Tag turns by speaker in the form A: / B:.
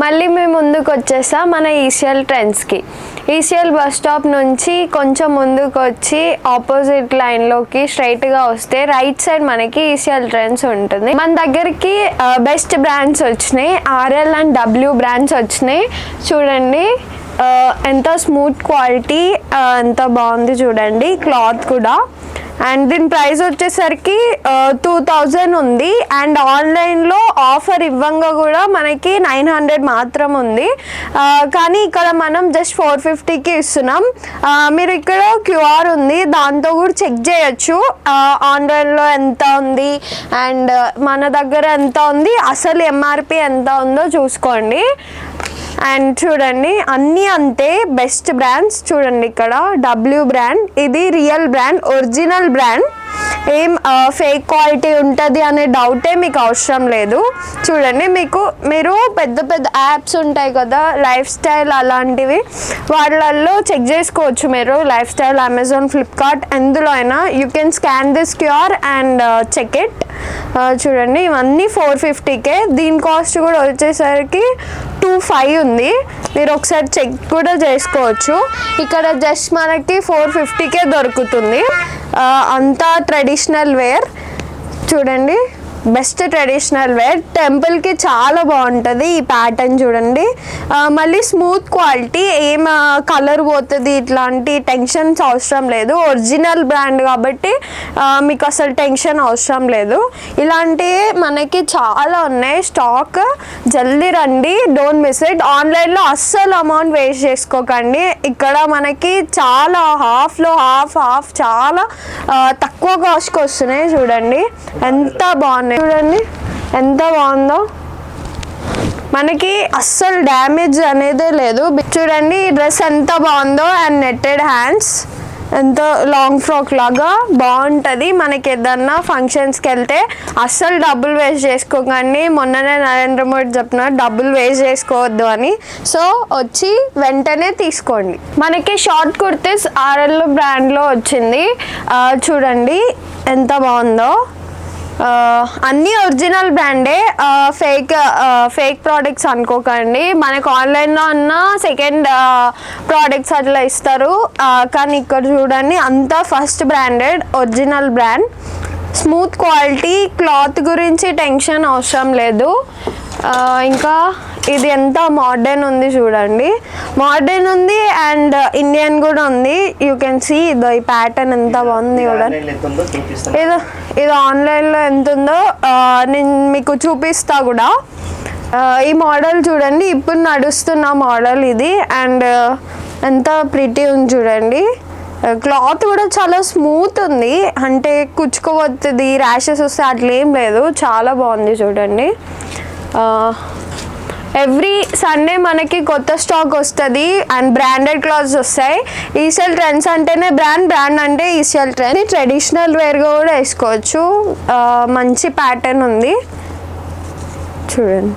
A: మళ్ళీ మేము ముందుకు వచ్చేసాం మన ఈసీఎల్ ట్రెండ్స్కి. ఈసీఎల్ బస్ స్టాప్ నుంచి కొంచెం ముందుకు వచ్చి ఆపోజిట్ లైన్లోకి స్ట్రైట్గా వస్తే రైట్ సైడ్ మనకి ఈసీఎల్ ట్రెండ్స్ ఉంటుంది. మన దగ్గరికి బెస్ట్ బ్రాండ్స్ వచ్చినాయి, ఆర్ఎల్ అండ్ డబ్ల్యూ బ్రాండ్స్ వచ్చినాయి. చూడండి ఎంత స్మూత్ క్వాలిటీ, ఎంత బాగుంది చూడండి. క్లాత్ కూడా అండ్ దీని ప్రైస్ వచ్చేసరికి 2000 ఉంది. అండ్ ఆన్లైన్లో ఆఫర్ ఇవ్వంగా కూడా మనకి 900 మాత్రం ఉంది. కానీ ఇక్కడ మనం జస్ట్ 450కి ఇస్తున్నాం. మీరు ఇక్కడ క్యూఆర్ ఉంది, దాంతో కూడా చెక్ చేయొచ్చు ఆన్లైన్లో ఎంత ఉంది అండ్ మన దగ్గర ఎంత ఉంది, అసలు ఎంఆర్పి ఎంత ఉందో చూసుకోండి. అండ్ చూడండి అన్నీ అంతే బెస్ట్ బ్రాండ్స్. చూడండి ఇక్కడ డబ్ల్యూ బ్రాండ్, ఇది రియల్ బ్రాండ్, ఒరిజినల్ బ్రాండ్, ఏం ఫేక్ క్వాలిటీ ఉంటుంది అనే డౌటే మీకు అవసరం లేదు. చూడండి మీరు పెద్ద పెద్ద యాప్స్ ఉంటాయి కదా లైఫ్ స్టైల్ అలాంటివి, వాళ్ళల్లో చెక్ చేసుకోవచ్చు. మీరు లైఫ్ స్టైల్, అమెజాన్, ఫ్లిప్కార్ట్ ఎందులో అయినా you can scan this QR and check it. చూడండి ఇవన్నీ 450కే. దీని కాస్ట్ కూడా వచ్చేసరికి 25 ఉంది. మీరు ఒకసారి చెక్ కూడా చేసుకోవచ్చు. ఇక్కడ జస్ట్ మనకి 450కే దొరుకుతుంది. అంతా ట్రెడిషనల్ వేర్. చూడండి బెస్ట్ ట్రెడిషనల్ వేర్, టెంపుల్కి చాలా బాగుంటుంది ఈ ప్యాటర్న్. చూడండి మళ్ళీ స్మూత్ క్వాలిటీ, ఏం కలర్ పోతుంది ఇట్లాంటి టెన్షన్స్ అవసరం లేదు. ఒరిజినల్ బ్రాండ్ కాబట్టి మీకు అసలు టెన్షన్ అవసరం లేదు. ఇలాంటివి మనకి చాలా ఉన్నాయి స్టాక్, జల్దీ రండి, డోంట్ మిస్ ఇట్. ఆన్లైన్లో అస్సలు అమౌంట్ వేస్ట్ చేసుకోకండి. ఇక్కడ మనకి చాలా హాఫ్లో హాఫ్ చాలా తక్కువ కాస్ట్కి వస్తున్నాయి. చూడండి ఎంత బాగున్నాయి, చూడండి ఎంత బాగుందో, మనకి అస్సలు డ్యామేజ్ అనేదే లేదు. చూడండి ఈ డ్రెస్ ఎంత బాగుందో, అండ్ నెట్టెడ్ హ్యాండ్స్, ఎంత లాంగ్ ఫ్రాక్ లాగా బాగుంటుంది. మనకి ఏదన్నా ఫంక్షన్స్కి వెళ్తే అస్సలు డబ్బులు వేస్ట్ చేసుకోకండి. మొన్ననే నరేంద్ర మోడీ చెప్పినారు డబ్బులు వేస్ట్ చేసుకోవద్దు అని. సో వచ్చి వెంటనే తీసుకోండి. మనకి షార్ట్ కుర్తీస్ ఆర్ఎల్ బ్రాండ్లో వచ్చింది. చూడండి ఎంత బాగుందో, అన్నీ ఒరిజినల్ బ్రాండే, ఫేక్ ప్రోడక్ట్స్ అనుకోకండి. మనకు ఆన్లైన్లో ఉన్న సెకండ్ ప్రోడక్ట్స్ అట్లా ఇస్తారు, కానీ ఇక్కడ చూడండి అంతా first branded, original brand, smooth quality, cloth గురించి టెన్షన్ అవసరం లేదు. ఇంకా ఇది ఎంత మోడర్న్ ఉంది చూడండి, మోడర్న్ ఉంది అండ్ ఇండియన్ కూడా ఉంది. యూ కెన్ సీ ఇదో ఈ ప్యాటర్న్ ఎంత బాగుంది చూడండి. ఇది ఆన్లైన్లో ఎంత ఉందో నేను మీకు చూపిస్తా కూడా. ఈ మోడల్ చూడండి, ఇప్పుడు నడుస్తున్న మోడల్ ఇది. అండ్ ఎంత ప్రిటీ ఉంది చూడండి. క్లాత్ కూడా చాలా స్మూత్ ఉంది, అంటే కుచ్చుకోవద్దు, ర్యాషెస్ వస్తే అట్లా ఏం లేదు, చాలా బాగుంది చూడండి. ఎవ్రీ సండే మనకి కొత్త స్టాక్ వస్తుంది అండ్ బ్రాండెడ్ క్లాత్స్ వస్తాయి. ఈసీఎల్ ట్రెండ్స్ అంటేనే బ్రాండ్ అంటే ఈసీఎల్ ట్రెండ్. ట్రెడిషనల్ వేర్గా కూడా వేసుకోవచ్చు, మంచి ప్యాటర్న్ ఉంది చూడండి.